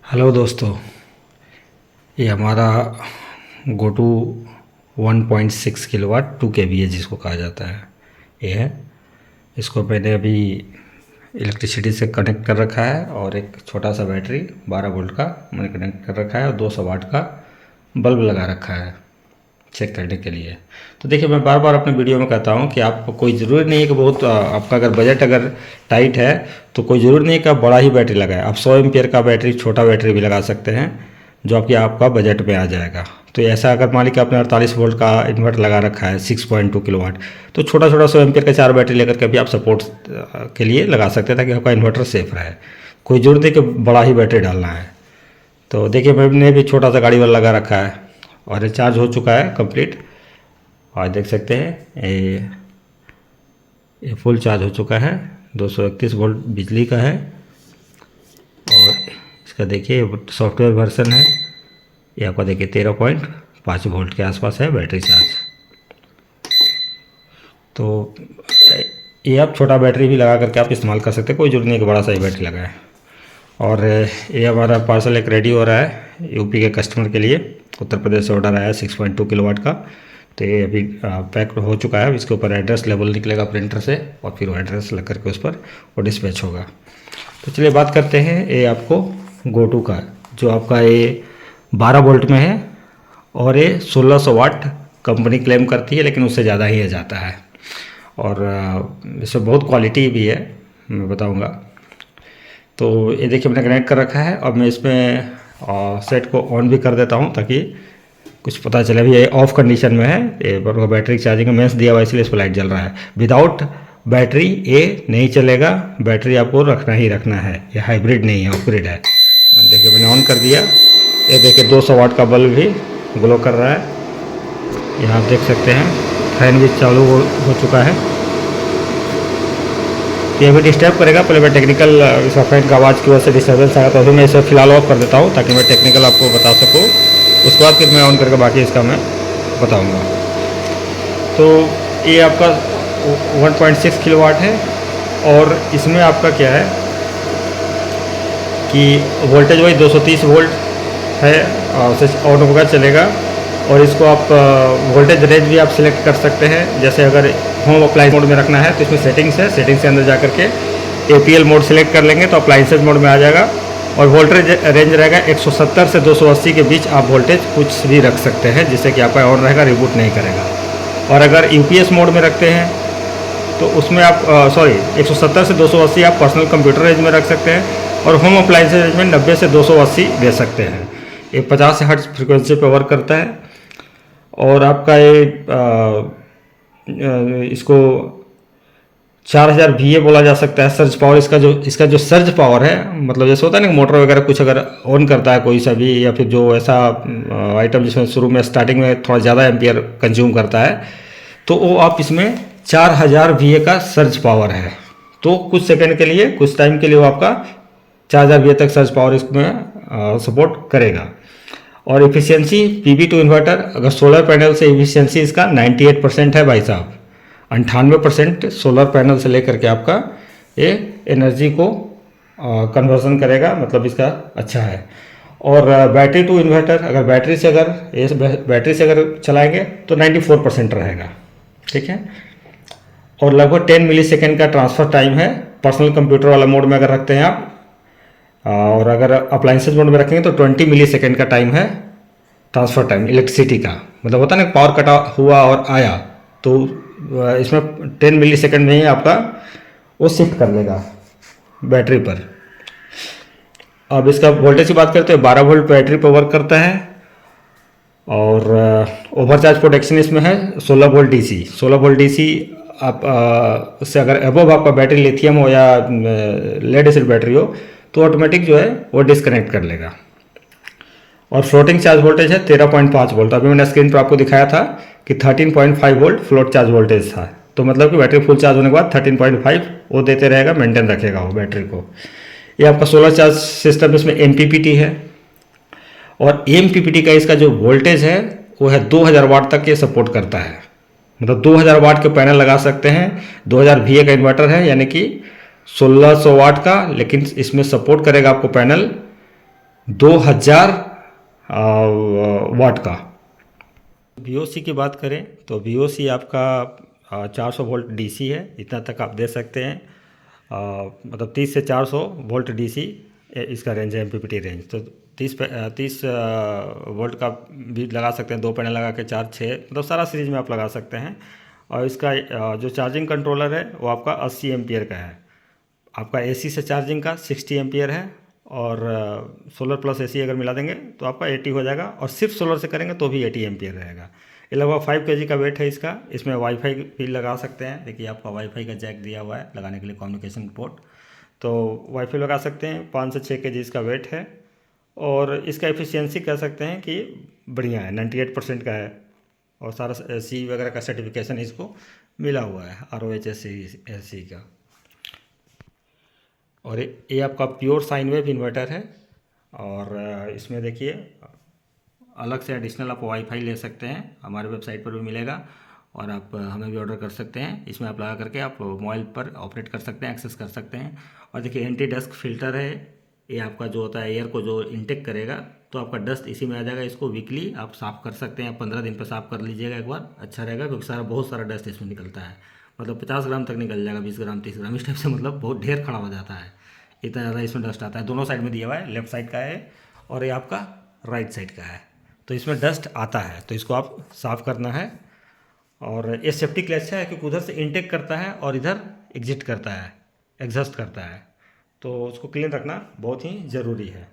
Hello दोस्तों, ये हमारा गोटू 1.6 किलोवाट 2 kVA है जिसको कहा जाता है। ये है, इसको मैंने अभी इलेक्ट्रिसिटी से कनेक्ट कर रखा है और एक छोटा सा बैटरी 12 वोल्ट का मैंने कनेक्ट कर रखा है और 200 वाट का बल्ब लगा रखा है चेक करने के लिए। तो देखिए, मैं बार बार अपने वीडियो में कहता हूँ कि आप कोई ज़रूरी नहीं है कि बहुत आपका अगर बजट अगर टाइट है तो कोई ज़रूरी नहीं है कि आप बड़ा ही बैटरी लगाएं। आप 100 एम्पियर का बैटरी, छोटा बैटरी भी लगा सकते हैं जो आपकी आपका बजट में आ जाएगा। तो ऐसा अगर मान लीजिए आपने 48 वोल्ट का इन्वर्टर लगा रखा है 6.2 किलोवाट, तो छोटा छोटा 100 एम्पियर का 4 बैटरी लेकर के भी आप सपोर्ट के लिए लगा सकते हैं ताकि आपका इन्वर्टर सेफ रहे। कोई ज़रूरत नहीं कि बड़ा ही बैटरी डालना है। तो देखिए, मैंने भी छोटा सा गाड़ी वाला लगा रखा है और ये चार्ज हो चुका है कंप्लीट। और देख सकते हैं ये फुल चार्ज हो चुका है। 231 वोल्ट बिजली का है और इसका देखिए सॉफ्टवेयर वर्जन है। ये आपका देखिए 13.5 वोल्ट के आसपास है बैटरी चार्ज। तो ये आप छोटा बैटरी भी लगा करके आप इस्तेमाल कर सकते हैं, कोई जरूरत नहीं कि बड़ा सा ही बैटरी लगाएं। और ये हमारा पार्सल एक रेडी हो रहा है यूपी के कस्टमर के लिए। उत्तर प्रदेश से ऑर्डर आया है 6.2 किलोवाट का। तो ये अभी पैक हो चुका है। इसके ऊपर एड्रेस लेबल निकलेगा प्रिंटर से और फिर वो एड्रेस लग करके उस पर वो डिस्पैच होगा। तो चलिए बात करते हैं ये आपको गोटू का, जो आपका ये 12 वोल्ट में है और ये 1600 वाट कंपनी क्लेम करती है, लेकिन उससे ज़्यादा ही जाता है। और इसमें बहुत क्वालिटी भी है, मैं बताऊँगा। तो ये देखिए मैंने कनेक्ट कर रखा है और मैं इसमें सेट को ऑन भी कर देता हूँ ताकि कुछ पता चले। अभी ये ऑफ कंडीशन में है, ये बैटरी चार्जिंग का मेंस दिया हुआ है इसलिए इस पर लाइट जल रहा है। विदाउट बैटरी ये नहीं चलेगा, बैटरी आपको रखना ही रखना है। ये हाइब्रिड नहीं है, ऑफग्रिड है। देखिए मैंने ऑन कर दिया, ये देखिए 200 वाट का बल्ब भी ग्लो कर रहा है। यहाँ आप देख सकते हैं फैन भी चालू हो चुका है। ये भी डिस्टर्ब करेगा, पहले मैं टेक्निकल इसका फैन का आवाज़ की वजह से डिस्टर्बेंस आया तो अभी मैं इसे फिलहाल ऑफ कर देता हूँ ताकि मैं टेक्निकल आपको बता सकूँ। उसके बाद फिर मैं ऑन करके बाकी इसका मैं बताऊँगा। तो ये आपका 1.6 किलोवाट है और इसमें आपका क्या है कि वोल्टेज वही 230 वोल्ट है और उसे ऑन होगा चलेगा। और इसको आप वोल्टेज रेंज भी आप सिलेक्ट कर सकते हैं। जैसे अगर होम अप्लाइंस मोड में रखना है तो इसमें सेटिंग्स है, सेटिंग्स के अंदर जा करके APL मोड सेलेक्ट कर लेंगे तो अप्लाइंसेज मोड में आ जाएगा। और वोल्टेज रेंज रहेगा 170 से 280 के बीच आप वोल्टेज कुछ भी रख सकते हैं जिससे कि आपका ऑन रहेगा, रिबूट नहीं करेगा। और अगर UPS मोड में रखते हैं तो उसमें आप 170 से 280 आप पर्सनल कंप्यूटर रेंज में रख सकते हैं और होम अप्लाइंस रेंज में 90 से 280 दे सकते हैं। ये 50 हर्ट्ज फ्रिक्वेंसी पर वर्क करता है। और आपका ये इसको 4000 VA बोला जा सकता है सर्ज पावर। इसका जो सर्ज पावर है, मतलब जैसे होता है ना मोटर वगैरह कुछ अगर ऑन करता है कोई सा भी, या फिर जो ऐसा आइटम जिसमें शुरू में स्टार्टिंग में थोड़ा ज़्यादा एम्पियर कंज्यूम करता है, तो वो आप इसमें 4000 VA का सर्ज पावर है। तो कुछ सेकंड के लिए, कुछ टाइम के लिए वो आपका 4000 VA तक सर्ज पावर इसमें सपोर्ट करेगा। और एफिशिएंसी PV टू इन्वर्टर, अगर सोलर पैनल से एफिशिएंसी इसका 98% है भाई साहब। 98% सोलर पैनल से लेकर के आपका ये एनर्जी को कन्वर्जन करेगा, मतलब इसका अच्छा है। और बैटरी टू इन्वर्टर, अगर बैटरी से अगर चलाएंगे तो 94% रहेगा, ठीक है। और लगभग 10 मिली सेकेंड का ट्रांसफ़र टाइम है पर्सनल कंप्यूटर वाला मोड में अगर रखते हैं आप। और अगर अप्लाइंसेज मोड में रखेंगे तो 20 मिली सेकेंड का टाइम है ट्रांसफ़र टाइम इलेक्ट्रिसिटी का। मतलब होता है ना पावर कटा हुआ और आया तो इसमें 10 मिली सेकेंड में ही आपका वो शिफ्ट कर लेगा बैटरी पर। अब इसका वोल्टेज की बात करते हैं, 12 वोल्ट बैटरी पर वर्क करता है। और ओवरचार्ज प्रोटेक्शन इसमें है 16 वोल्ट DC। 16 वोल्ट DC आप उससे अगर एबव आपका बैटरी लिथियम हो या लेड एसिड बैटरी हो तो ऑटोमेटिक जो है वो डिस्कनेक्ट कर लेगा। और फ्लोटिंग चार्ज वोल्टेज है 13.5 वोल्ट। अभी मैंने स्क्रीन पर आपको दिखाया था कि 13.5 वोल्ट फ्लोट चार्ज वोल्टेज था। तो मतलब कि बैटरी फुल चार्ज होने के बाद 13.5 वो देते रहेगा, मेंटेन रखेगा वो बैटरी को। ये आपका सोलर चार्ज सिस्टम, इसमें MPPT है। और MPPT का इसका जो वोल्टेज है वो है 2000 वाट तक ये सपोर्ट करता है। मतलब 2000 वाट के पैनल लगा सकते हैं। 2000 VA का इन्वर्टर है, यानी कि 1600 वाट का, लेकिन इसमें सपोर्ट करेगा आपको पैनल 2000 वाट का। VOC की बात करें तो VOC आपका 400 वोल्ट DC है, इतना तक आप दे सकते हैं। मतलब 30 से 400 वोल्ट DC इसका रेंज है, MPPT रेंज। तो 30 वोल्ट का भी लगा सकते हैं, 2 पैनल लगा के 4 6, मतलब सारा सीरीज में आप लगा सकते हैं। और इसका जो चार्जिंग कंट्रोलर है वो आपका 80 एम्पियर का है। आपका AC से चार्जिंग का 60 एम्पियर है, और सोलर प्लस AC अगर मिला देंगे तो आपका 80 हो जाएगा, और सिर्फ सोलर से करेंगे तो भी 80 एम्पियर रहेगा। ये लगभग 5 kg का वेट है इसका। इसमें वाईफाई भी लगा सकते हैं, देखिए आपका वाईफाई का जैक दिया हुआ है लगाने के लिए, कम्युनिकेशन पोर्ट। तो वाईफाई लगा सकते हैं। 5 से 6 kg इसका वेट है, और इसका एफिशिएंसी कह सकते हैं कि बढ़िया है, 98% का है। और सारा सी वगैरह का सर्टिफिकेशन इसको मिला हुआ है, ROHS का। और ये आपका प्योर साइन वेव इन्वर्टर है। और इसमें देखिए अलग से एडिशनल आप वाईफाई ले सकते हैं, हमारे वेबसाइट पर भी मिलेगा, और आप हमें भी ऑर्डर कर सकते हैं। इसमें आप लगा करके आप मोबाइल पर ऑपरेट कर सकते हैं, एक्सेस कर सकते हैं। और देखिए एंटी डस्ट फिल्टर है, ये आपका जो होता है एयर को जो इंटेक करेगा, तो आपका डस्ट इसी में आ जाएगा। इसको वीकली आप साफ़ कर सकते हैं, 15 दिन पर साफ़ कर लीजिएगा एक बार, अच्छा रहेगा, क्योंकि बहुत सारा डस्ट इसमें निकलता है। मतलब 50 ग्राम तक निकल जाएगा, 20 ग्राम 30 ग्राम इस टाइप से, मतलब बहुत ढेर खड़ा हो जाता है, इतना ज़्यादा इसमें डस्ट आता है। दोनों साइड में दिया हुआ है, लेफ्ट साइड का है और ये आपका राइट साइड का है। तो इसमें डस्ट आता है, तो इसको आप साफ़ करना है। और ये सेफ्टी के लिए अच्छा है, क्योंकि उधर से इनटेक करता है और इधर एग्जिट करता है, एग्जॉस्ट करता है। तो उसको क्लीन रखना बहुत ही ज़रूरी है।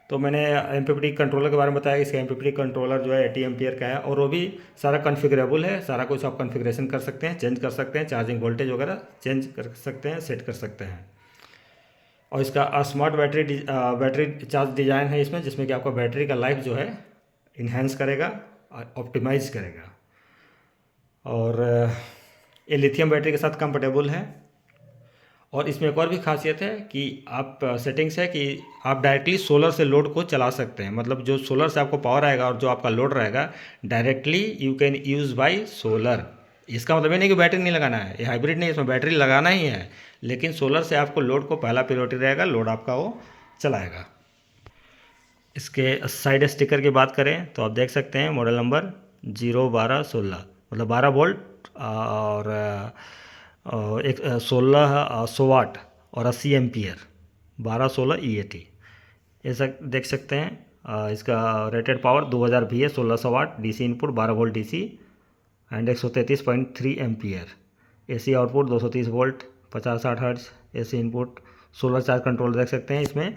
तो मैंने MPPT कंट्रोलर के बारे में बताया। इसका MPPT कंट्रोलर जो है 80 एम्पियर का है, और वो भी सारा कॉन्फ़िगरेबल है। सारा कुछ आप कॉन्फ़िगरेशन कर सकते हैं, चेंज कर सकते हैं, चार्जिंग वोल्टेज वगैरह चेंज कर सकते हैं, सेट कर सकते हैं। और इसका स्मार्ट बैटरी चार्ज डिज़ाइन है इसमें, जिसमें कि आपका बैटरी का लाइफ जो है इन्हेंस करेगा और ऑप्टिमाइज करेगा। और ये लिथियम बैटरी के साथ कंपेटेबल है। और इसमें एक और भी खासियत है कि आप सेटिंग्स है कि आप डायरेक्टली सोलर से लोड को चला सकते हैं। मतलब जो सोलर से आपको पावर आएगा और जो आपका लोड रहेगा, directly you can use bye solar. इसका मतलब ये नहीं कि बैटरी नहीं लगाना है, ये हाइब्रिड नहीं, इसमें बैटरी लगाना ही है, लेकिन सोलर से आपको लोड को पहला प्रायोरिटी रहेगा, लोड आपका वो चलाएगा। इसके साइड स्टिकर की बात करें तो आप देख सकते हैं मॉडल नंबर 01216, मतलब 12 वोल्ट और एक 1600 वाट और 80 एम्पियर, 1216 EAT, ऐसा देख सकते हैं। इसका rated power 2000 VA, 1600 watt DC input, 12 volt DC and 133.3 ampere. AC output 230 volt, 50-60 hertz AC input. Solar charge control देख सकते हैं, इसमें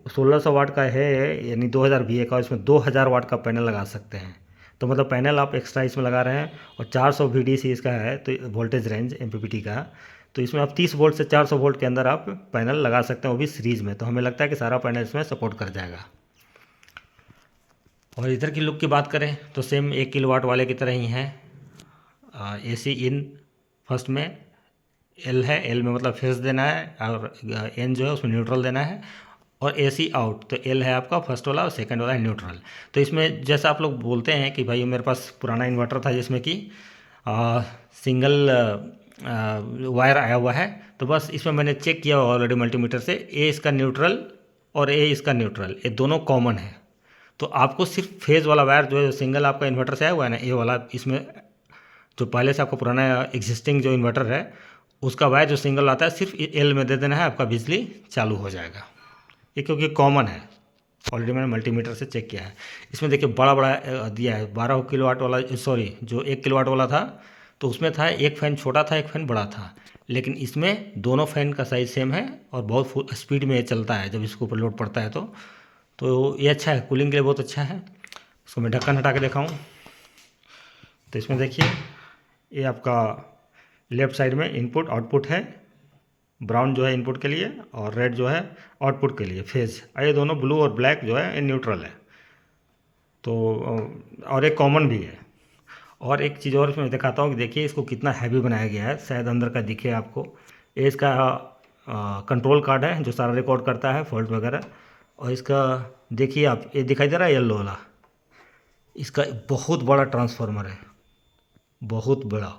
1600 वाट का है, यानी 2000 VA का, इसमें 2000 वाट का पैनल लगा सकते हैं। तो मतलब पैनल आप एक्स्ट्रा इसमें लगा रहे हैं। और 400 VDC इसका है, तो वोल्टेज रेंज MPPT का। तो इसमें आप 30 वोल्ट से 400 वोल्ट के अंदर आप पैनल लगा सकते हैं, वो भी सीरीज़ में। तो हमें लगता है कि सारा पैनल इसमें सपोर्ट कर जाएगा। और इधर की लुक की बात करें तो सेम 1 किलोवाट वाले की तरह ही है। AC इन फर्स्ट में L है, L में मतलब फेस देना है, और N जो है उसमें न्यूट्रल देना है। और AC आउट, तो L है आपका फर्स्ट वाला और सेकंड वाला है न्यूट्रल। तो इसमें जैसा आप लोग बोलते हैं कि भाई मेरे पास पुराना इन्वर्टर था जिसमें कि सिंगल वायर आया हुआ है, तो बस इसमें मैंने चेक किया ऑलरेडी मल्टीमीटर से, A इसका न्यूट्रल और A इसका न्यूट्रल, ये दोनों कॉमन है। तो आपको सिर्फ फेज़ वाला वायर जो है, सिंगल आपका इन्वर्टर से आया हुआ है ना, A वाला, इसमें जो पहले से आपका पुराना एग्जिस्टिंग जो इन्वर्टर है उसका वायर जो सिंगल आता है, सिर्फ L में दे देना है, आपका बिजली चालू हो जाएगा। ये क्योंकि कॉमन है, ऑलरेडी मैंने मल्टीमीटर से चेक किया है। इसमें देखिए बड़ा बड़ा दिया है, 12 किलोवाट वाला, सॉरी जो 1 किलोवाट वाला था, तो उसमें था एक फ़ैन छोटा था, एक फ़ैन बड़ा था। लेकिन इसमें दोनों फ़ैन का साइज़ सेम है, और बहुत फुल स्पीड में ये चलता है जब इसके ऊपर लोड पड़ता है। तो ये अच्छा है, कूलिंग के लिए बहुत अच्छा है। इसको मैं ढक्कन हटा के दिखाऊँ तो इसमें देखिए ये आपका लेफ़्ट साइड में इनपुट आउटपुट है, ब्राउन जो है इनपुट के लिए और रेड जो है आउटपुट के लिए फेज। ये दोनों ब्लू और ब्लैक जो है ये न्यूट्रल है। तो और एक कॉमन भी है। और एक चीज़ और इसमें दिखाता हूँ कि देखिए इसको कितना हैवी बनाया गया है, शायद अंदर का दिखे आपको। ये इसका कंट्रोल कार्ड है जो सारा रिकॉर्ड करता है फॉल्ट वगैरह। और इसका देखिए आप, ये दिखाई दे रहा है येलो वाला, इसका बहुत बड़ा ट्रांसफार्मर है, बहुत बड़ा,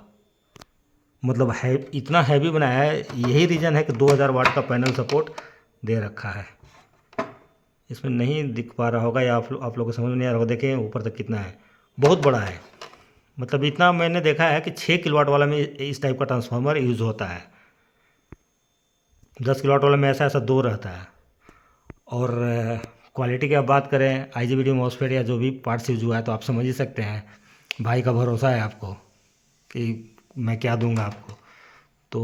मतलब है, इतना हैवी बनाया है। यही रीज़न है कि 2000 वाट का पैनल सपोर्ट दे रखा है। इसमें नहीं दिख पा रहा होगा या आप लोगों को समझ में नहीं आ रहा होगा। देखें ऊपर तक कितना है, बहुत बड़ा है। मतलब इतना मैंने देखा है कि 6 किलोवाट वाला में इस टाइप का ट्रांसफार्मर यूज़ होता है। 10 किलोवाट वाला में ऐसा ऐसा दो रहता है। और क्वालिटी की आप बात करें, IGBT मॉसफेट या जो भी पार्ट्स यूज हुआ है, तो आप समझ ही सकते हैं। भाई का भरोसा है आपको कि मैं क्या दूंगा आपको। तो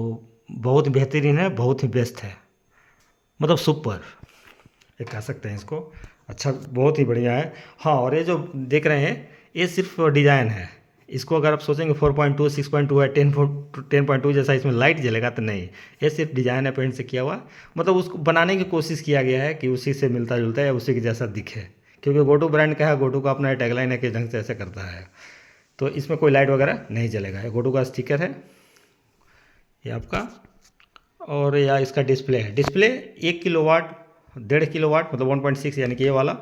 बहुत बेहतरीन है, बहुत ही बेस्ट है, मतलब सुपर एक कह सकते हैं इसको। अच्छा, बहुत ही बढ़िया है। हाँ, और ये जो देख रहे हैं ये सिर्फ डिज़ाइन है। इसको अगर आप सोचेंगे 4.2 6.2 है, 10.2 जैसा इसमें लाइट जलेगा, तो नहीं। ये सिर्फ डिज़ाइन है, पेंट से किया हुआ। मतलब उसको बनाने की कोशिश किया गया है कि उसी से मिलता जुलता है या उसी के जैसा दिखे, क्योंकि गोटू ब्रांड का है, गोटू का अपना टैगलाइन है कि ढंग से ऐसे करता है। तो इसमें कोई लाइट वगैरह नहीं जलेगा। ये गोटू का स्टिकर है ये आपका। और या इसका डिस्प्ले है। डिस्प्ले 1 किलोवाट, 1.5 किलोवाट मतलब 1.6 यानी कि ये वाला,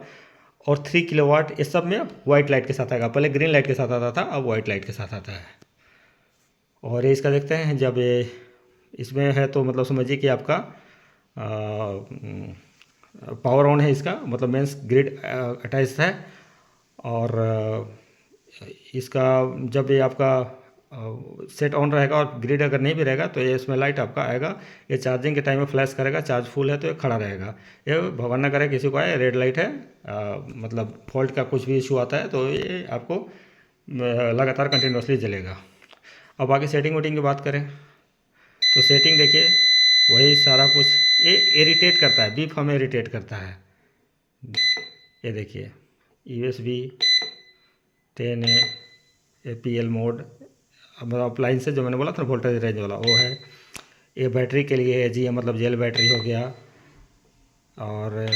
और 3 किलोवाट, ये सब में वाइट लाइट के साथ आएगा। पहले ग्रीन लाइट के साथ आता था, अब वाइट लाइट के साथ आता है। और ये इसका देखते हैं, जब ये इसमें है तो मतलब समझिए कि आपका पावर ऑन है इसका, मतलब मेंस ग्रिड अटैच है। और इसका जब ये आपका सेट ऑन रहेगा और ग्रिड अगर नहीं भी रहेगा तो ये इसमें लाइट आपका आएगा। ये चार्जिंग के टाइम में फ्लैश करेगा, चार्ज फुल है तो ये खड़ा रहेगा। ये भगवान न करे किसी को आए, रेड लाइट है, मतलब फॉल्ट का कुछ भी इशू आता है तो ये आपको लगातार कंटिन्यूसली जलेगा। अब आगे सेटिंग वेटिंग की बात करें तो सेटिंग देखिए, वही सारा कुछ। ये इरिटेट करता है, बीप हमें इरिटेट करता है। ये देखिए USB 10A APL मोड, मतलब अप्लाइंस से जो मैंने बोला था वोल्टेज रेंज वाला वो है। ये बैटरी के लिए है जी, मतलब जेल बैटरी हो गया। और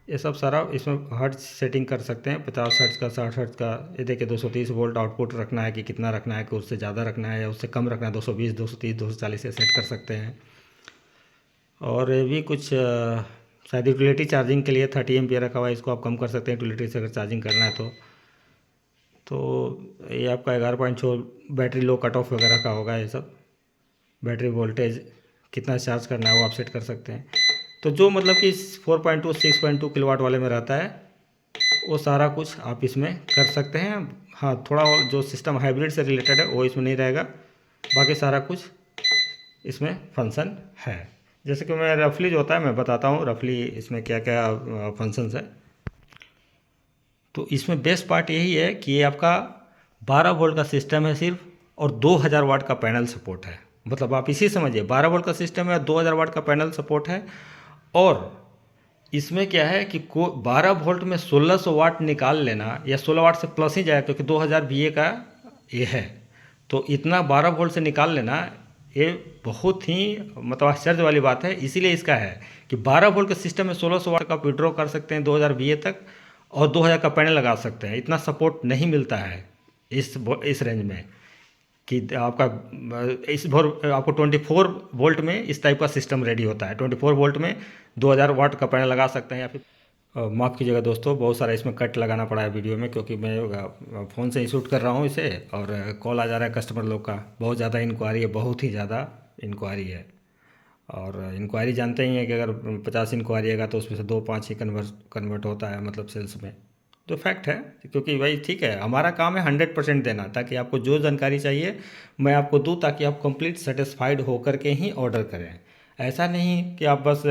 ये सब सारा इसमें हर्ट्ज सेटिंग कर सकते हैं, 50 हर्ट्ज का, 60 हर्ट्ज का। ये देखिए 230 वोल्ट आउटपुट रखना है कि कितना रखना है, कि उससे ज़्यादा रखना है या उससे कम रखना है, 220 230 240 से सेट कर सकते हैं। और ये भी कुछ शायद यूटिलिटी चार्जिंग के लिए 30 एम्पियर रखा हुआ है, इसको आप कम कर सकते हैं यूटिलिटी से अगर चार्जिंग करना है तो ये आपका 11.6 बैटरी लो कट ऑफ वगैरह का होगा। ये सब बैटरी वोल्टेज कितना चार्ज करना है वो आप सेट कर सकते हैं। तो जो मतलब कि 4.2 6.2 किलोवाट वाले में रहता है वो सारा कुछ आप इसमें कर सकते हैं। हाँ, थोड़ा और जो सिस्टम हाइब्रिड से रिलेटेड है वो इसमें नहीं रहेगा, बाकी सारा कुछ इसमें फंक्शन है। जैसे कि मैं रफली जो होता है मैं बताता हूँ रफली इसमें क्या क्या फंक्शंस है। तो इसमें बेस्ट पार्ट यही है कि ये आपका 12 वोल्ट का सिस्टम है सिर्फ, और 2000 वाट का पैनल सपोर्ट है। मतलब आप इसी समझिए 12 वोल्ट का सिस्टम है, 2000 वाट का पैनल सपोर्ट है। और इसमें क्या है कि 12 वोल्ट में 1600 वाट निकाल लेना, या 16 वाट से प्लस ही जाए क्योंकि 2000 VA का ये है, तो इतना 12 वोल्ट से निकाल लेना ये बहुत ही मतलब आश्चर्य वाली बात है। इसीलिए इसका है कि 12 वोल्ट के सिस्टम में 1600 वाट का विड्रॉ कर सकते हैं 2000 VA तक, और 2000 का पैनल लगा सकते हैं। इतना सपोर्ट नहीं मिलता है इस रेंज में, कि आपका इस भर आपको 24 वोल्ट में इस टाइप का सिस्टम रेडी होता है। 24 वोल्ट में 2000 वाट का पैनल लगा सकते हैं। या फिर माफ़ कीजिएगा दोस्तों, बहुत सारा इसमें कट लगाना पड़ा है वीडियो में, क्योंकि मैं फ़ोन से ही शूट कर रहा हूँ इसे, और कॉल आ जा रहा है कस्टमर लोग का। बहुत ज़्यादा इंक्वायरी है, बहुत ही ज़्यादा इंक्वायरी है। और इंक्वायरी जानते ही हैं कि अगर 50 इंक्वायरी आएगा तो उसमें से 2-5 ही कन्वर्ट होता है, मतलब सेल्स में। तो फैक्ट है, क्योंकि भाई ठीक है, हमारा काम है 100% देना, ताकि आपको जो जानकारी चाहिए मैं आपको दूँ, ताकि आप कंप्लीट सेटिस्फाइड होकर के ही ऑर्डर करें। ऐसा नहीं कि आप बस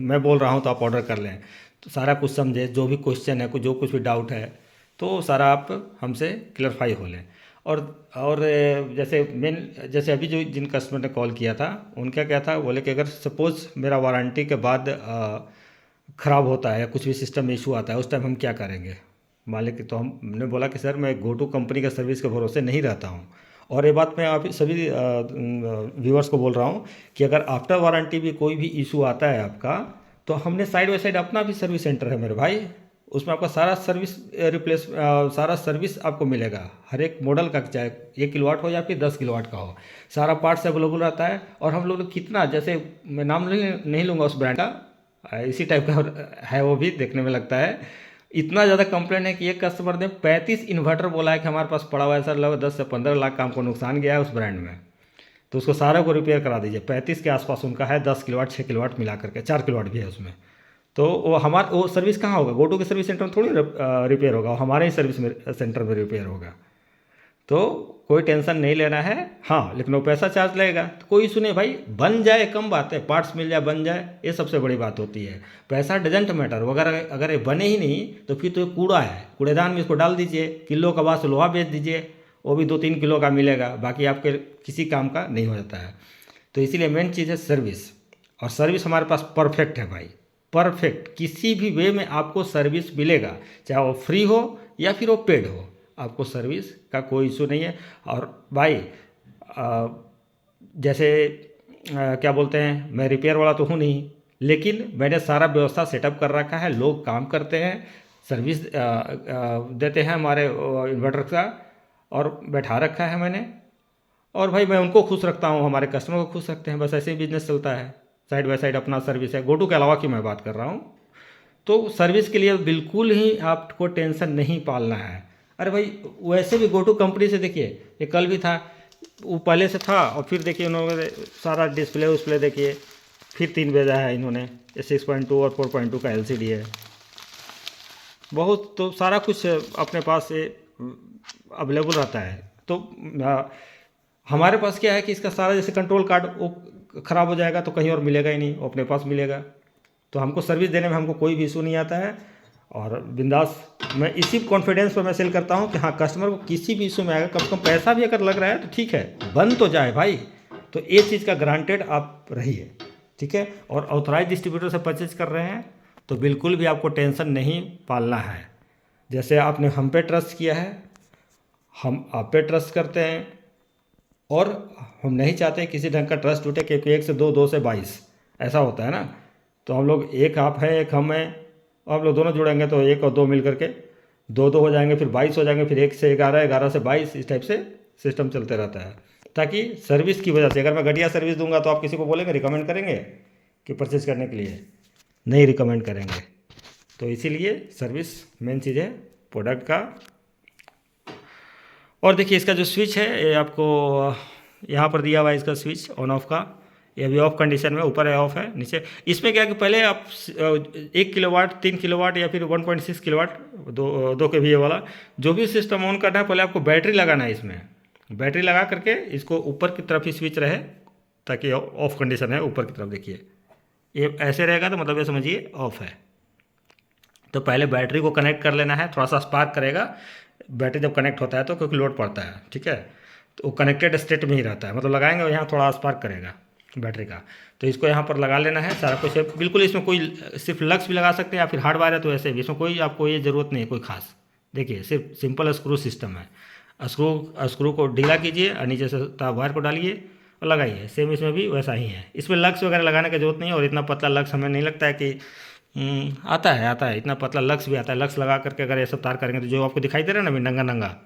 मैं बोल रहा हूँ तो आप ऑर्डर कर लें। तो सारा कुछ समझे, जो भी क्वेश्चन है, जो कुछ भी डाउट है तो सारा आप हमसे क्लियरफाई हो लें। और जैसे अभी जो जिन कस्टमर ने कॉल किया था उनका क्या था, बोले कि अगर सपोज़ मेरा वारंटी के बाद ख़राब होता है या कुछ भी सिस्टम में इशू आता है, उस टाइम हम क्या करेंगे मालिक। तो हमने बोला कि सर मैं गोटू कंपनी का सर्विस के भरोसे नहीं रहता हूँ। और ये बात मैं आप सभी व्यूअर्स को बोल रहा हूँ कि अगर आफ्टर वारंटी भी कोई भी इशू आता है आपका, तो हमने साइड बाई साइड अपना भी सर्विस सेंटर है मेरे भाई। उसमें आपका सारा सर्विस सारा सर्विस आपको मिलेगा, हर एक मॉडल का, चाहे 1 किलोवाट हो या फिर 10 किलोवाट का हो, सारा पार्ट्स अवेलेबल रहता है। और हम लोग कितना, जैसे मैं नाम नहीं लूँगा उस ब्रांड का, इसी टाइप का है वो भी देखने में लगता है। इतना ज़्यादा कंप्लेंट है कि एक कस्टमर ने 35 इन्वर्टर बोला है कि हमारे पास पड़ा हुआ है सर, लगभग 10 से 15 लाख का हमको नुकसान गया है उस ब्रांड में, तो उसको सारा को रिपेयर करा दीजिए। 35 के आसपास उनका है, 10 किलोवाट 6 किलोवाट मिला करके, 4 किलोवाट भी है उसमें। तो वो सर्विस कहाँ होगा, गोटू के सर्विस सेंटर में थोड़ी रिपेयर होगा, वो हमारे ही सर्विस में सेंटर में रिपेयर होगा। तो कोई टेंशन नहीं लेना है। हाँ, लेकिन वो पैसा चार्ज लगेगा, तो कोई इशू नहीं भाई, बन जाए कम बात है, पार्ट्स मिल जाए बन जाए, ये सबसे बड़ी बात होती है। पैसा डजेंट मैटर, अगर ये बने ही नहीं तो फिर तो ये कूड़ा है, कूड़ेदान में इसको डाल दीजिए, किलो का बाद लोहा बेच दीजिए, वो भी 2-3 किलो का मिलेगा, बाकी आपके किसी काम का नहीं हो जाता है। तो इसीलिए मेन चीज़ है सर्विस, और सर्विस हमारे पास परफेक्ट है भाई, परफेक्ट। किसी भी वे में आपको सर्विस मिलेगा, चाहे वो फ्री हो या फिर वो पेड हो, आपको सर्विस का कोई इशू नहीं है। और भाई जैसे क्या बोलते हैं, मैं रिपेयर वाला तो हूँ नहीं, लेकिन मैंने सारा व्यवस्था सेटअप कर रखा है, लोग काम करते हैं, सर्विस देते हैं हमारे इन्वर्टर का, और बैठा रखा है मैंने। और भाई मैं उनको खुश रखता हूँ, हमारे कस्टमर को खुश रखते हैं, बस ऐसे ही बिजनेस चलता है। साइड बाय साइड अपना सर्विस है, गोटू के अलावा की मैं बात कर रहा हूँ। तो सर्विस के लिए बिल्कुल ही आपको टेंशन नहीं पालना है। अरे भाई वैसे भी गोटू कंपनी से देखिए, ये कल भी था, वो पहले से था, और फिर देखिए उन्होंने सारा डिस्प्ले देखिए, फिर 3 भेजा है इन्होंने, ये 6.2 और 4.2 का LCD है, बहुत तो सारा कुछ अपने पास से अवेलेबल रहता है। तो हमारे पास क्या है कि इसका सारा जैसे कंट्रोल कार्ड वो ख़राब हो जाएगा तो कहीं और मिलेगा ही नहीं, वो अपने पास मिलेगा। तो हमको सर्विस देने में हमको कोई भी इशू नहीं आता है, और बिंदास मैं इसी कॉन्फिडेंस पर मैं सेल करता हूँ कि हाँ, कस्टमर को किसी भी इशू में आएगा, कम से कम पैसा भी अगर लग रहा है तो ठीक है, बन तो जाए भाई। तो ये चीज़ का ग्रांटेड आप रहिए, ठीक है। और ऑथराइज डिस्ट्रीब्यूटर से परचेज कर रहे हैं तो बिल्कुल भी आपको टेंशन नहीं पालना है। जैसे आपने हम पे ट्रस्ट किया है, हम आप पे ट्रस्ट करते हैं, और हम नहीं चाहते किसी ढंग का ट्रस्ट टूटे, क्योंकि 1 से 2, 2 से 22 ऐसा होता है ना। तो हम लोग, एक आप है एक हम हैं, और हम लोग दोनों जुड़ेंगे तो 1 और 2 मिल करके 2-2 हो जाएंगे, फिर 22 हो जाएंगे, फिर 1 से 11, 11 से 22, इस टाइप से सिस्टम चलते रहता है। ताकि सर्विस की वजह से, अगर मैं घटिया सर्विस दूंगा तो आप किसी को बोलेंगे, रिकमेंड करेंगे कि परचेज करने के लिए? नहीं रिकमेंड करेंगे। तो इसीलिए सर्विस मेन चीज़ है प्रोडक्ट का। और देखिए इसका जो स्विच है, ये आपको यहाँ पर दिया हुआ है, इसका स्विच ऑन ऑफ का, ये अभी ऑफ कंडीशन में, ऊपर है ऑफ है, नीचे। इसमें क्या है कि पहले आप 1 किलोवाट, 3 किलोवाट या फिर 1.6 किलोवाट, 2 kVA वाला जो भी सिस्टम ऑन करना है, पहले आपको बैटरी लगाना है। इसमें बैटरी लगा करके इसको ऊपर की तरफ ही स्विच रहे, ताकि ऑफ कंडीशन है, ऊपर की तरफ देखिए, ये ऐसे रहेगा तो मतलब ये समझिए ऑफ है। तो पहले बैटरी को कनेक्ट कर लेना है, थोड़ा सा स्पार्क करेगा बैटरी जब कनेक्ट होता है तो, क्योंकि लोड पड़ता है, ठीक है। तो वो कनेक्टेड स्टेट में ही रहता है, मतलब लगाएंगे और यहाँ थोड़ा स्पार्क करेगा बैटरी का। तो इसको यहाँ पर लगा लेना है सारा कुछ, बिल्कुल। इसमें कोई सिर्फ लक्स भी लगा सकते हैं या फिर हार्ड वायर है तो ऐसे भी, इसमें कोई आपको ये ज़रूरत नहीं है कोई खास। देखिए सिर्फ सिंपल स्क्रू सिस्टम है, स्क्रू को ढीला कीजिए और नीचे से वायर को डालिए और लगाइए। सेम इसमें भी वैसा ही है, इसमें लक्स वगैरह लगाने की जरूरत नहीं है। और इतना पतला लक्स हमें नहीं लगता है कि आता है, इतना पतला लक्स भी आता है। लक्स लगा करके अगर ये सब तार करेंगे तो जो आपको दिखाई दे रहा है ना अभी नंगा नंगा,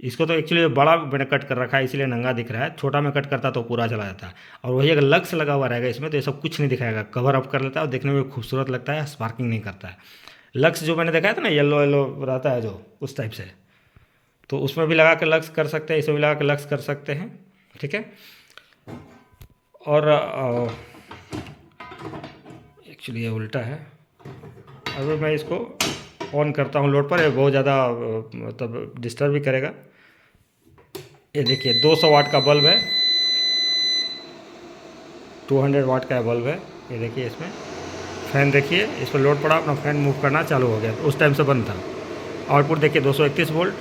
इसको तो एक्चुअली बड़ा मैंने कट कर रखा है इसलिए नंगा दिख रहा है, छोटा में कट करता तो पूरा चला जाता। और वही अगर लक्स लगा हुआ रहेगा इसमें तो ये सब कुछ नहीं दिखाएगा, कवर अप कर लेता है और देखने में खूबसूरत लगता है, स्पार्किंग नहीं करता है। लक्स जो मैंने दिखाया था ना, येलो येलो रहता है जो, उस टाइप से, तो उसमें भी लगा कर लक्स कर सकते हैं, इसमें भी लगा कर लक्स कर सकते हैं, ठीक है। और एक्चुअली ये उल्टा है। अगर मैं इसको ऑन करता हूँ लोड पर, ये बहुत ज़्यादा मतलब डिस्टर्ब भी करेगा। ये देखिए 200 वाट का बल्ब है, 200 वाट का बल्ब है। ये देखिए इसमें फ़ैन, देखिए इस पर लोड पड़ा, अपना फ़ैन मूव करना चालू हो गया, उस टाइम से बंद था। आउटपुट देखिए 231 वोल्ट,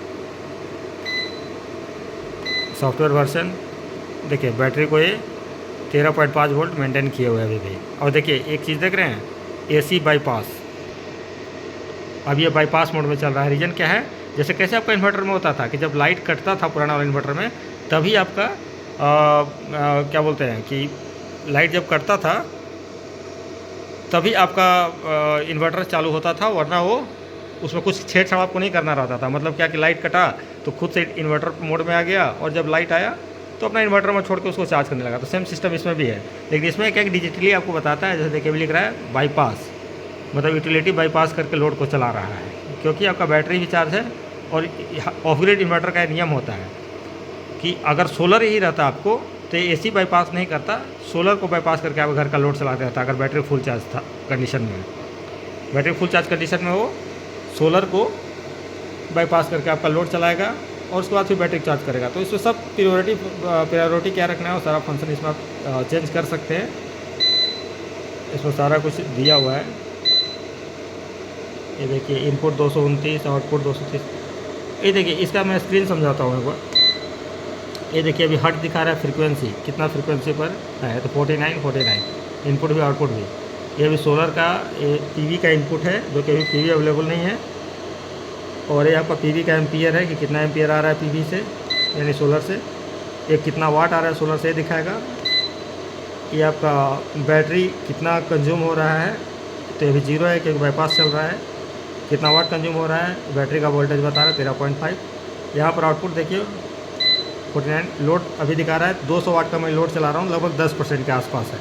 सॉफ्टवेयर वर्जन देखिए। बैटरी को ये 13.5 वोल्ट मेंटेन किए हुए अभी भी। और देखिए एक चीज़ देख रहे हैं, AC बाईपास, अब ये बाईपास मोड में चल रहा है। रीज़न क्या है, जैसे कैसे आपका इन्वर्टर में होता था कि जब लाइट कटता था पुराना वाला इन्वर्टर में, तभी आपका क्या बोलते हैं कि लाइट जब कटता था तभी आपका इन्वर्टर चालू होता था, वरना वो उसमें कुछ छेड़छाड़ आपको नहीं करना रहता था। मतलब क्या कि लाइट कटा तो खुद से इन्वर्टर मोड में आ गया, और जब लाइट आया तो अपना इन्वर्टर में छोड़ के उसको चार्ज करने लगा। तो सेम सिस्टम इसमें भी है, लेकिन इसमें क्या डिजिटली आपको बताता है, जैसे देखिए भी लिख रहा है बाईपास, मतलब यूटिलिटी बाईपास करके लोड को चला रहा है, क्योंकि आपका बैटरी भी चार्ज है। और ऑफ ग्रिड इन्वर्टर का नियम होता है कि अगर सोलर ही रहता आपको तो AC बाईपास नहीं करता, सोलर को बाईपास करके आप घर का लोड चलाते रहता अगर बैटरी फुल चार्ज था कंडीशन में। बैटरी फुल चार्ज कंडीशन में वो सोलर को बाईपास करके आपका लोड चलाएगा और उसके बाद फिर बैटरी चार्ज करेगा। तो इसमें सब प्रायोरिटी क्या रखना है वो सारा फंक्शन इसमें आप चेंज कर सकते हैं। इसमें सारा कुछ दिया हुआ है। ये देखिए इनपुट 229, आउटपुट 230। ये देखिए इसका मैं स्क्रीन समझाता हूँ एक बार। ये देखिए अभी हर्ट दिखा रहा है, फ्रीक्वेंसी कितना फ्रीक्वेंसी पर है, तो 49 इनपुट भी आउटपुट भी। ये अभी सोलर का पीवी का इनपुट है, जो कि अभी पीवी अवेलेबल नहीं है। और ये आपका पीवी का एम्पियर है कि कितना एम्पियर आ रहा है पीवी से, यानी सोलर से। ये कितना वाट आ रहा है सोलर से दिखाएगा। ये आपका बैटरी कितना कंज्यूम हो रहा है, तो ये भी 0 है क्योंकि बाईपास चल रहा है। कितना वाट कंज्यूम हो रहा है, बैटरी का वोल्टेज बता रहा है 13.5। यहाँ पर आउटपुट देखिए 49। लोड अभी दिखा रहा है 200 वाट का मैं लोड चला रहा हूँ, लगभग 10% के आसपास है।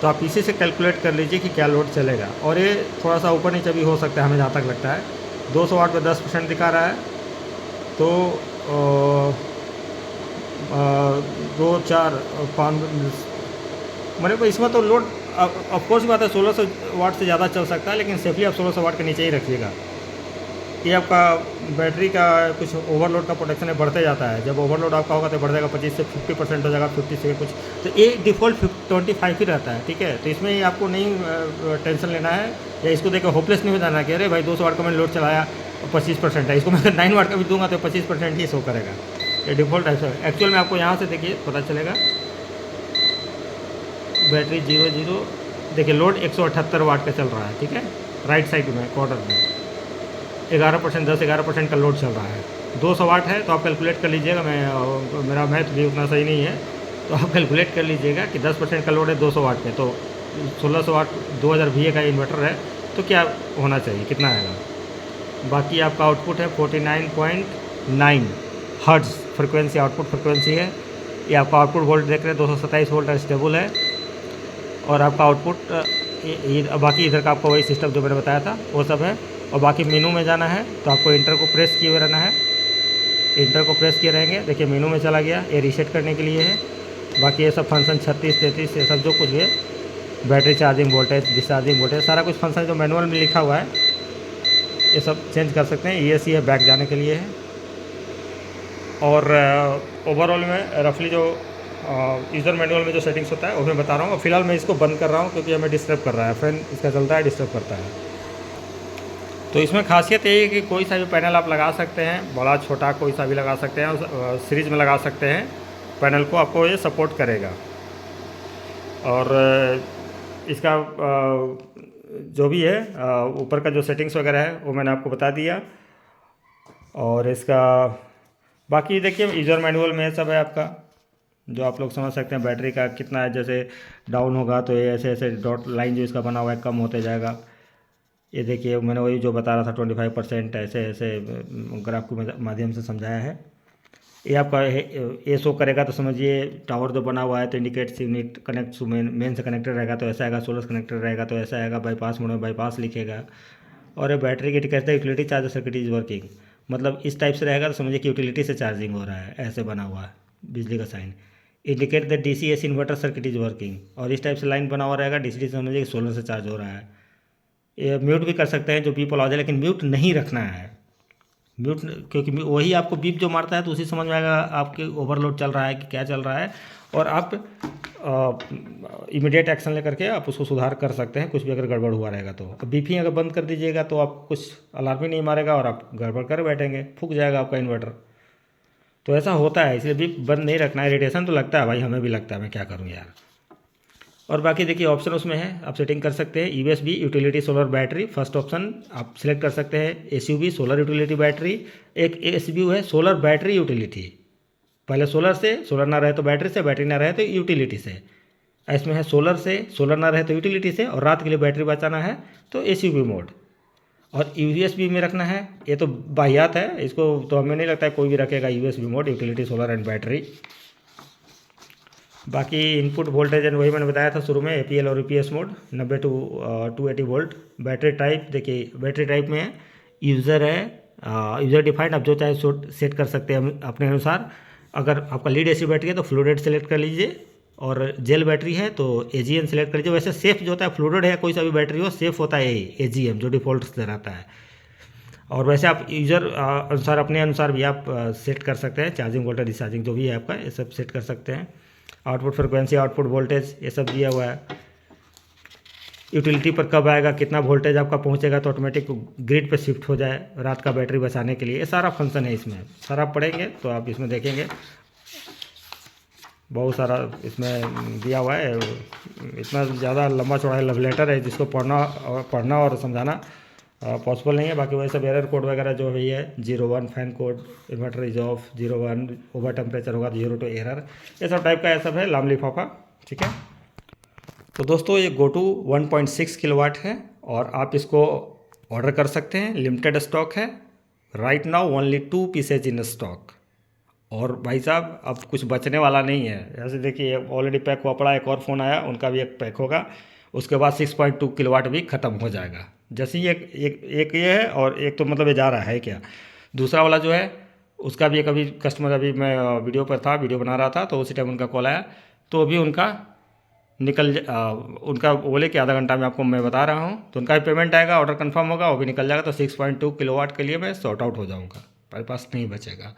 तो आप इसी से कैलकुलेट कर लीजिए कि क्या लोड चलेगा। और ये थोड़ा सा ऊपर नीचे भी हो सकता है, हमें जहाँ तक लगता है। 200 वाट पर 10% दिखा रहा है, तो 2 4 5 मेरे को इसमें तो लोड ऑफकोर्स बात है 1600 वाट से ज़्यादा चल सकता है, लेकिन सेफली आप 1600 वाट के नीचे ही रखिएगा। ये आपका बैटरी का कुछ ओवरलोड का प्रोटेक्शन है, बढ़ते जाता है। जब ओवरलोड आपका होगा तो बढ़ जाएगा, 25 से 50% हो जाएगा, 50 से कुछ। तो ये डिफ़ॉल्ट 25 ही रहता है, ठीक है। तो इसमें आपको नहीं टेंशन लेना है, या इसको देखकर होपलेस नहीं हो जाना कि अरे भाई 200 वाट का मैंने लोड चलाया 25% है, इसको मैं 9 वाट का भी दूंगा तो 25% ही शो करेगा। ये डिफ़ॉल्ट है। एक्चुअल में आपको यहाँ से देखिए पता चलेगा। बैटरी 00, देखिए लोड 178 वाट का चल रहा है, ठीक है। राइट साइड में क्वार्टर में 11%, 10-11% का लोड चल रहा है। 200 वाट है, तो आप कैलकुलेट कर लीजिएगा। मेरा मैथ भी उतना सही नहीं है, तो आप कैलकुलेट कर लीजिएगा कि 10% का लोड है 200 वाट पे, तो 1600 वाट 2000 VA का इन्वर्टर है, तो क्या होना चाहिए, कितना आएगा। बाकी आपका आउटपुट है 49.9 हर्ट्ज फ्रिक्वेंसी, आउटपुट फ्रिक्वेंसी है। ये आपका आउटपुट वोल्ट देख रहे हैं 227 वोल्ट स्टेबल है। और आपका आउटपुट बाकी इधर का आपको वही सिस्टम जो मैंने बताया था वो सब है। और बाकी मेनू में जाना है तो आपको इंटर को प्रेस किए हुए रहना है। इंटर को प्रेस किए रहेंगे, देखिए मेनू में चला गया। ये रीसेट करने के लिए है। बाकी ये सब फंक्शन 36, 33 ये सब जो कुछ भी है, battery charging voltage, discharging voltage, सारा कुछ फंक्शन जो मैनुअल में लिखा हुआ है ये सब चेंज कर सकते हैं। ESC है, बैक जाने के लिए है। और ओवरऑल में रफली जो यूज़र मैनुअल में जो सेटिंग्स होता है वो मैं बता रहा हूँ। फिलहाल मैं इसको बंद कर रहा हूँ क्योंकि हमें डिस्टर्ब कर रहा है, फैन इसका चलता है, डिस्टर्ब करता है। तो इसमें खासियत ये है कि कोई सा भी पैनल आप लगा सकते हैं, बड़ा छोटा कोई सा भी लगा सकते हैं, सीरीज में लगा सकते हैं पैनल को, आपको ये सपोर्ट करेगा। और इसका जो भी है ऊपर का जो सेटिंग्स वगैरह है वो मैंने आपको बता दिया। और इसका बाकी देखिए यूज़र मैनुअल में सब है आपका, जो आप लोग समझ सकते हैं। बैटरी का कितना है, जैसे डाउन होगा तो ये ऐसे ऐसे डॉट लाइन जो इसका बना हुआ है कम होते जाएगा। ये देखिए मैंने वही जो बता रहा था 25% ऐसे ऐसे ग्राफ के माध्यम से समझाया है। ये आपका ये शो करेगा तो समझिए टावर जो बना हुआ है तो इंडिकेट्स यूनिट कनेक्ट मेन से कनेक्टेड रहेगा तो ऐसा आएगा, सोलर से कनेक्टेड रहेगा तो ऐसा आएगा, बाईपास मोड में बाईपास लिखेगा। और ये बैटरी की कहते हैं utility charger circuit is working, मतलब इस टाइप से रहेगा तो समझिए कि यूटिलिटी से चार्जिंग हो रहा है, ऐसे बना हुआ है बिजली का sign. Indicate the DC-AC inverter circuit is working, और इस टाइप से लाइन बना हुआ रहेगा, DC समझिए कि सोलर से चार्ज हो रहा है। ये म्यूट भी कर सकते हैं जो बीप आवाज़ है, लेकिन म्यूट नहीं रखना है। म्यूट क्योंकि वही आपको बीप जो मारता है तो उसी समझ में आएगा आपके ओवरलोड चल रहा है कि क्या चल रहा है, और आप इमीडिएट एक्शन लेकर के आप उसको सुधार कर सकते हैं, कुछ भी अगर गड़बड़ हुआ रहेगा तो। अब बीपिंग अगर बंद कर दीजिएगा तो आप कुछ अलार्म ही नहीं मारेगा और आप गड़बड़ कर बैठेंगे, फूक जाएगा आपका इन्वर्टर। तो ऐसा होता है, इसलिए बीप बंद नहीं रखना है। इरिटेशन तो लगता है भाई, हमें भी लगता है, मैं क्या करूँ यार। और बाकी देखिए ऑप्शन उसमें है, आप सेटिंग कर सकते हैं। USB utility solar battery, first option आप सिलेक्ट कर सकते हैं। SUB सोलर यूटिलिटी बैटरी, एक SBU है सोलर बैटरी यूटिलिटी। पहले सोलर से, सोलर ना रहे तो बैटरी से, बैटरी ना रहे तो यूटिलिटी से। इसमें है सोलर से, सोलर ना रहे तो यूटिलिटी से, और रात के लिए बैटरी बचाना है तो SUB मोड। और USB में रखना है, ये तो बाहियात है, इसको तो हमें नहीं लगता है कोई भी रखेगा USB mode, utility solar and battery. बाकी इनपुट वोल्टेज एंड वही मैंने बताया था शुरू में, APL और UPS mode 90 to 280 volt. Battery type देखिए, बैटरी टाइप में यूज़र है, यूज़र डिफाइंड, आप जो चाहे सेट कर सकते हैं अपने अनुसार। अगर आपका लीड एसिड बैटरी है तो फ्लो रेट सेलेक्ट कर लीजिए, और जेल बैटरी है तो AGM सेलेक्ट कर लीजिए। वैसे सेफ जो होता है फ्लूइड है, कोई सा भी बैटरी हो सेफ होता है यही AGM जो डिफ़ॉल्ट से रहता है। और वैसे आप यूज़र अनुसार अपने अनुसार भी आप सेट कर सकते हैं, चार्जिंग वोल्टेज डिस्चार्जिंग जो भी है आपका ये सब सेट कर सकते हैं। आउटपुट फ्रिक्वेंसी, आउटपुट वोल्टेज ये सब दिया हुआ है। यूटिलिटी पर कब आएगा, कितना वोल्टेज आपका पहुंचेगा तो ऑटोमेटिक ग्रिड पे शिफ्ट हो जाए रात का बैटरी बचाने के लिए, ये सारा फंक्शन है इसमें। सारा आप पढ़ेंगे तो आप इसमें देखेंगे बहुत सारा इसमें दिया हुआ है। इतना ज़्यादा लंबा चौड़ा लव लेटर है जिसको पढ़ना और समझाना पॉसिबल नहीं है। बाकी वैसे एरर कोड वगैरह जो है ये 01 fan code, inverter is of, 01 over temperature होगा तो 02 एरर, ये सब टाइप का ये सब है लाम लिफाफा। ठीक है, तो दोस्तों ये गोटू 1.6 किलोवाट है और आप इसको ऑर्डर कर सकते हैं। लिमिटेड स्टॉक है, right now only 2 pieces in stock. और भाई साहब अब कुछ बचने वाला नहीं है। जैसे देखिए ऑलरेडी पैक हुआ पड़ा, एक और फ़ोन आया उनका भी एक पैक होगा, उसके बाद 6.2 किलोवाट भी ख़त्म हो जाएगा। जैसे ही एक ये है और एक तो मतलब ये जा रहा है क्या, दूसरा वाला जो है उसका भी एक अभी कस्टमर, अभी मैं वीडियो पर था, वीडियो बना रहा था तो उसी टाइम उनका कॉल आया, तो अभी उनका उनका बोले कि आधा घंटा में आपको मैं बता रहा हूँ, तो उनका भी पेमेंट आएगा, ऑर्डर कंफर्म होगा, वो भी निकल जाएगा, तो 6.2 किलोवाट के लिए मैं सॉर्ट आउट हो जाऊँगा, मेरे पास नहीं बचेगा।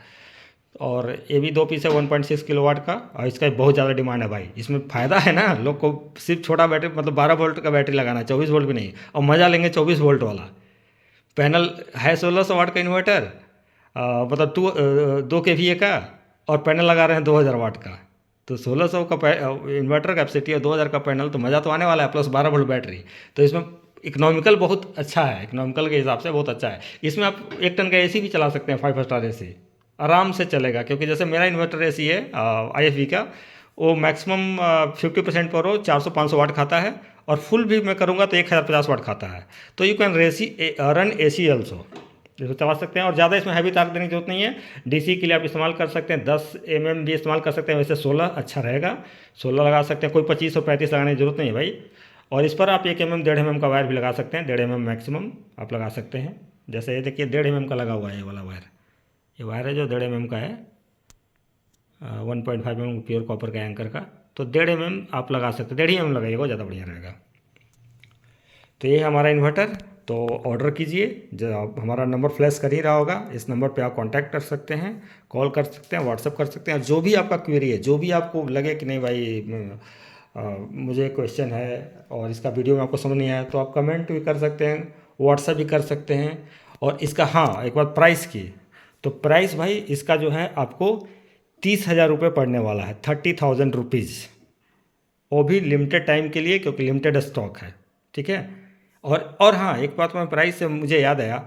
और ये भी 2 पीस है 1.6 किलोवाट का, और इसका बहुत ज़्यादा डिमांड है भाई। इसमें फ़ायदा है ना, लोग को सिर्फ छोटा बैटरी मतलब 12 वोल्ट का बैटरी लगाना है, 24 वोल्ट भी नहीं, और मज़ा लेंगे 24 वोल्ट वाला। पैनल है 1600 वाट का इन्वर्टर, मतलब 2 kVA का, और पैनल लगा रहे हैं 2000 वाट का, तो 1600 का इन्वर्टर कैपेसिटी और 2000 का पैनल, तो मज़ा तो आने वाला है, प्लस 12 वोल्ट बैटरी। तो इसमें इकोनॉमिकल बहुत अच्छा है, इकोनॉमिकल के हिसाब से बहुत अच्छा है। इसमें आप 1 टन का AC भी चला सकते हैं, 5 स्टार AC आराम से चलेगा। क्योंकि जैसे मेरा इन्वर्टर AC है IFV का, वो मैक्सिमम 50% पर हो 400-500 वाट खाता है, और फुल भी मैं करूँगा तो 1050 वाट खाता है। तो you can run AC also, जिसको चला सकते हैं। और ज़्यादा इसमें हैवी तार देने की जरूरत नहीं है, DC के लिए आप इस्तेमाल कर सकते हैं, 10 mm भी इस्तेमाल कर सकते हैं, वैसे 16 अच्छा रहेगा, 16 लगा सकते हैं, कोई 25 और 35 लगाने की जरूरत नहीं है भाई। और इस पर आप 1 mm 1.5 mm का वायर भी लगा सकते हैं, 1.5 mm मैक्सिमम आप लगा सकते हैं। जैसे ये देखिए 1.5 mm का लगा हुआ है ये वाला वायर, ये वायर है जो 1.5 mm का है, 1.5 mm प्योर कॉपर का एंकर का, तो 1.5 mm आप लगा सकते हैं, 1.5 mm लगाइएगा ज़्यादा बढ़िया रहेगा। तो ये है हमारा इन्वर्टर, तो ऑर्डर कीजिए। जो आप हमारा नंबर फ्लैश कर ही रहा होगा, इस नंबर पे आप कांटेक्ट कर सकते हैं, कॉल कर सकते हैं, व्हाट्सअप कर सकते हैं। जो भी आपका क्वेरी है, जो भी आपको लगे कि नहीं भाई मुझे क्वेश्चन है और इसका वीडियो में आपको समझ नहीं आया, तो आप कमेंट भी कर सकते हैं, व्हाट्सअप भी कर सकते हैं। और इसका हाँ एक बात प्राइस की, तो प्राइस भाई इसका जो है आपको 30,000 रुपये पड़ने वाला है, 30,000 रुपीज़, वो भी लिमिटेड टाइम के लिए, क्योंकि लिमिटेड स्टॉक है। ठीक है, और हाँ एक बात मैं प्राइस से मुझे याद आया,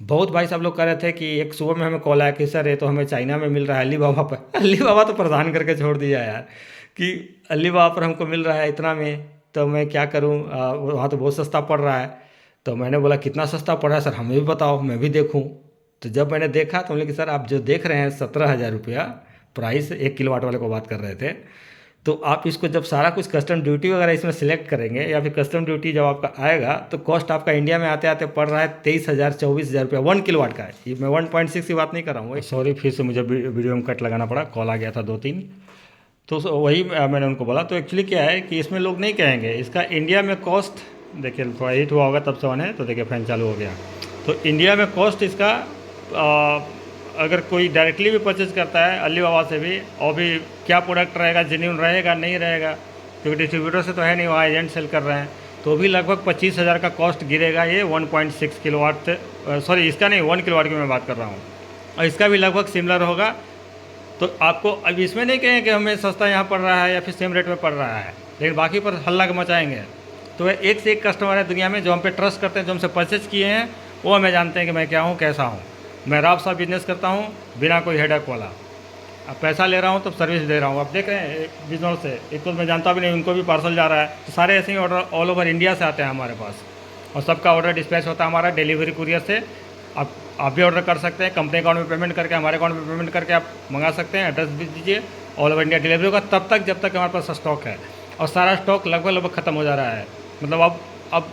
बहुत भाई साहब लोग कह रहे थे कि एक सुबह में हमें कॉल आया कि सर ये तो हमें चाइना में मिल रहा है, अली बाबा पर। अली बाबा तो परेशान करके छोड़ दिया यार, कि अली बाबा पर हमको मिल रहा है इतना में, तो मैं क्या करूँ, वहाँ तो बहुत सस्ता पड़ रहा है। तो मैंने बोला कितना सस्ता पड़ रहा है सर, हमें भी बताओ, मैं भी देखूँ। तो जब मैंने देखा तो बोले कि सर आप जो देख रहे हैं 17,000 रुपया प्राइस, 1 किलोवाट वाले को बात कर रहे थे, तो आप इसको जब सारा कुछ कस्टम ड्यूटी वगैरह इसमें सिलेक्ट करेंगे, या फिर कस्टम ड्यूटी जब आपका आएगा, तो कॉस्ट आपका इंडिया में आते आते पड़ रहा है 23,000 24,000 रुपया 1 किलोवाट का है। ये मैं 1.6 की बात नहीं कर रहा हूँ, सॉरी फिर से मुझे वीडियो में कट लगाना पड़ा, कॉल आ गया था 2-3, तो वही मैंने उनको बोला। तो एक्चुअली क्या है कि इसमें लोग नहीं कहेंगे, इसका इंडिया में कॉस्ट देखिए थोड़ा हीट हुआ होगा तब से ऑन है, तो देखिए फैन चालू हो गया। तो इंडिया में कॉस्ट इसका अगर कोई डायरेक्टली भी परचेज करता है अली बाबा से भी, और भी क्या प्रोडक्ट रहेगा, जेन्यून रहेगा नहीं रहेगा, क्योंकि डिस्ट्रीब्यूटर से तो है नहीं, वहाँ एजेंट सेल कर रहे हैं, तो भी लगभग 25,000 का कॉस्ट गिरेगा ये 1.6 किलोवाट, सॉरी इसका नहीं 1 किलोवाट की मैं बात कर रहा हूँ, और इसका भी लगभग सिमिलर होगा। तो आपको अब इसमें नहीं कहें कि हमें सस्ता यहाँ पड़ रहा है या फिर सेम रेट में पड़ रहा है, लेकिन बाकी पर हल्ला के मचाएंगे। तो एक से एक कस्टमर है दुनिया में जो हम पे ट्रस्ट करते हैं, जो हमसे परचेज किए हैं, वो हमें जानते हैं कि मैं क्या हूँ कैसा हूँ। मैं राब सा बिजनेस करता हूँ बिना कोई हेडक वाला, अब पैसा ले रहा हूँ तब सर्विस दे रहा हूँ। आप देख रहे हैं बिजनेस से एक तो मैं जानता भी नहीं, उनको भी पार्सल जा रहा है, तो सारे ऐसे ही ऑर्डर ऑल ओवर इंडिया से आते हैं हमारे पास, और सबका ऑर्डर डिस्पैच होता है हमारा डिलीवरी कुरियर से। आप भी ऑर्डर कर सकते हैं, कंपनी अकाउंट में पेमेंट करके, हमारे अकाउंट में पेमेंट करके आप मंगा सकते हैं। एड्रेस भी दीजिए, ऑल ओवर इंडिया डिलीवरी होगा तब तक जब तक हमारे पास स्टॉक है, और सारा स्टॉक लगभग ख़त्म हो जा रहा है। मतलब अब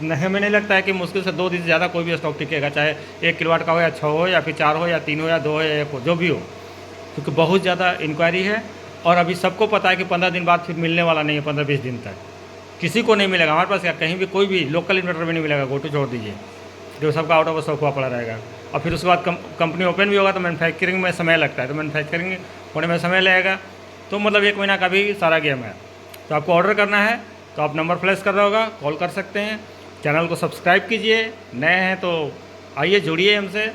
नहीं, हमें नहीं लगता है कि मुश्किल से 2 दिन से ज़्यादा कोई भी स्टॉक टिकेगा, चाहे 1 किलोवाट का हो या 6 हो या फिर 4 हो या 3 हो या 2 हो या 1 हो, जो भी हो, क्योंकि बहुत ज़्यादा इंक्वायरी है। और अभी सबको पता है कि 15 दिन बाद फिर मिलने वाला नहीं है, 15-20 दिन तक किसी को नहीं मिलेगा हमारे पास। क्या कहीं भी कोई भी लोकल इन्वर्टर भी नहीं मिलेगा, गोटू छोड़ दीजिए, जो सबका आउट ऑफ स्टॉक हुआ पड़ा रहेगा। और फिर उसके बाद कंपनी ओपन भी होगा तो मैन्युफैक्चरिंग में समय लगता है, तो मैन्युफैक्चरिंग होने में समय लगेगा, तो मतलब 1 महीना का भी सारा गेम है। तो आपको ऑर्डर करना है तो आप नंबर फ्लैश कर रहा होगा, कॉल कर सकते हैं। चैनल को सब्सक्राइब कीजिए, नए हैं तो आइए जुड़िए हमसे,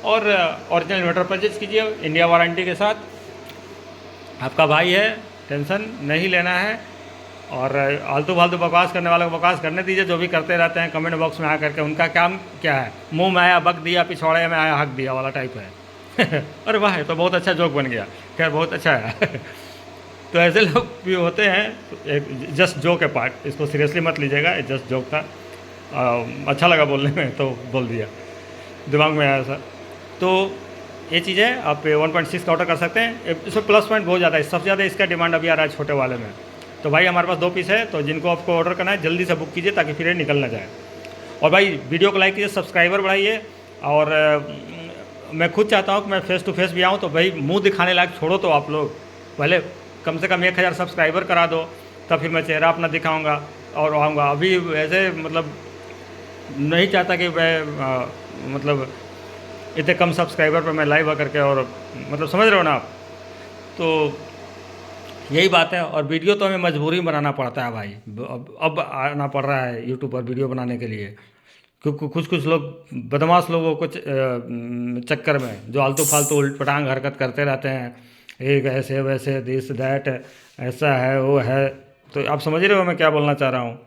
और ओरिजिनल इन्वर्टर परचेज कीजिए इंडिया वारंटी के साथ। आपका भाई है, टेंशन नहीं लेना है। और आलतू फालतू बकवास करने वालों को बकवास करने दीजिए, जो भी करते रहते हैं कमेंट बॉक्स में आ करके, उनका काम क्या है, मुंह में आया बक दिया, पिछवाड़े में आया हक दिया वाला टाइप है। अरे वाह, ये तो बहुत अच्छा जोक बन गया, खैर बहुत अच्छा है। तो ऐसे लोग भी होते हैं, एक जस्ट जोक है पार्ट, इसको सीरियसली मत लीजिएगा, जस्ट जोक था। अच्छा लगा बोलने में तो बोल दिया, दिमाग में आया सर। तो ये चीज़ है, आप 1.6 का ऑर्डर कर सकते हैं। इसमें प्लस पॉइंट बहुत ज़्यादा है, सबसे ज़्यादा इसका डिमांड अभी आ रहा है छोटे वाले में। तो भाई हमारे पास 2 पीस है, तो जिनको आपको ऑर्डर करना है जल्दी से बुक कीजिए ताकि फिर ये निकल ना जाए। और भाई वीडियो को लाइक कीजिए, सब्सक्राइबर बढ़ाइए। और मैं खुद चाहता हूँ कि मैं फेस टू फेस भी आऊँ, तो भाई मुंह दिखाने लायक छोड़ो, तो आप लोग पहले कम से कम 1000 सब्सक्राइबर करा दो, तब फिर मैं चेहरा अपना दिखाऊँगा और आऊँगा। अभी ऐसे मतलब नहीं चाहता कि मैं मतलब इतने कम सब्सक्राइबर पर मैं लाइव आकर के, और मतलब समझ रहे हो ना आप। तो यही बात है, और वीडियो तो हमें मजबूरी में बनाना पड़ता है भाई, अब आना पड़ रहा है यूट्यूब पर वीडियो बनाने के लिए, क्योंकि कुछ कुछ लोग बदमाश लोगों को चक्कर में जो आलतू फालतू उल्ट पटांग हरकत करते रहते हैं, एक ऐसे वैसे दिस दैट, ऐसा है वो है। तो आप समझ रहे हो मैं क्या बोलना चाह रहा हूँ।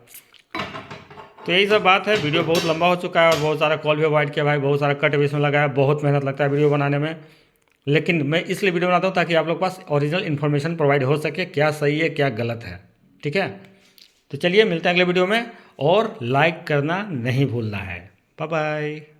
तो यही सब बात है, वीडियो बहुत लंबा हो चुका है, और बहुत सारा कॉल भी अवॉइड किया भाई, बहुत सारा कट भी इसमें लगा है, बहुत मेहनत लगता है वीडियो बनाने में। लेकिन मैं इसलिए वीडियो बनाता हूँ ताकि आप लोग के पास ओरिजिनल इन्फॉर्मेशन प्रोवाइड हो सके, क्या सही है क्या गलत है, ठीक है। तो चलिए मिलते हैं अगले वीडियो में, और लाइक करना नहीं भूलना है। Bye bye.